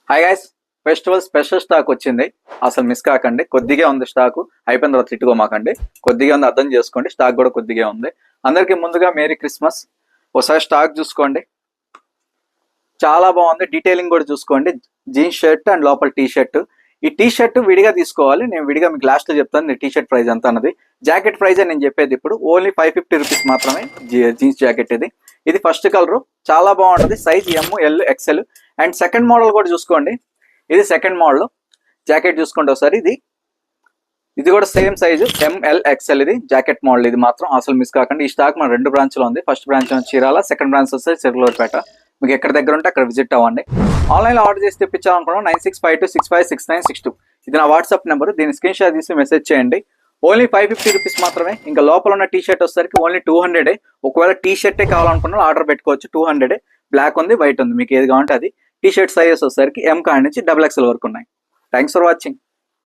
Hi guys, festival special stock వచ్చింది. అసలు miss కాకండి. కొద్దిగా ఉంది స్టాక్. అయిపోయిన తర్వాత తిట్టుకోమాకండి. కొద్దిగా ఉంది, అర్థం చేసుకోండి. స్టాక్ కూడా కొద్దిగా ఉంది. అందరికీ ముందుగా మేరీ క్రిస్మస్. ఒకసారి స్టాక్ చూసుకోండి, చాలా బాగుంది. డీటెయిలింగ్ కూడా చూసుకోండి. జీన్స్ షర్ట్ అండ్ లోపల టీ షర్ట్. ఈ టీ షర్ట్ విడిగా తీసుకోవాలి. నేను విడిగా మీకు లాస్ట్ లో చెప్తాను టీ షర్ట్ ప్రైస్ ఎంత అన్నది. జాకెట్ ప్రైజ్ నేను చెప్పేది ఇప్పుడు ఓన్లీ 550 రూపీస్ మాత్రమే. జీన్స్ జాకెట్ ఇది ఫస్ట్ కలర్, చాలా బాగుంటుంది. Size ML XL. And second model కూడా చూసుకోండి. ఇది సెకండ్ మోడల్ జాకెట్ చూసుకోండి ఒకసారి. ఇది కూడా సేమ్ సైజు ML XL. ఇది జాకెట్ మోడల్. ఇది మాత్రం అసలు మిస్ కాకండి. ఈ స్టాక్ మన 2 బ్రాంచ్లో ఉంది. First branch Chirala, second branch వస్తే చిరులూరుపేట. మీకు ఎక్కడ దగ్గర ఉంటే అక్కడ విజిట్ అవ్వండి. ఆన్లైన్లో ఆర్డర్ చేసి తెప్పించాలనుకున్నాం 9652656962. ఇది నా వాట్సాప్ నెంబర్. దీన్ని స్క్రీన్ షాట్ తీసి మెసేజ్ చేయండి. ఓన్లీ 550 రూపీస్ మాత్రమే. ఇంకా లోపల ఉన్న టీ షర్ట్ వచ్చేసరికి ఓన్లీ 200. ఒకవేళ టీ షర్టే కావాలనుకున్నా ఆర్డర్ పెట్టుకోవచ్చు. 200. బ్లాక్ ఉంది, వైట్ ఉంది, మీకు ఏది కావాలంటే అది. టీ షర్ట్ సైజెస్ వచ్చేసరికి M కాడి నుంచి XXL వరకు ఉన్నాయి. Thanks for watching.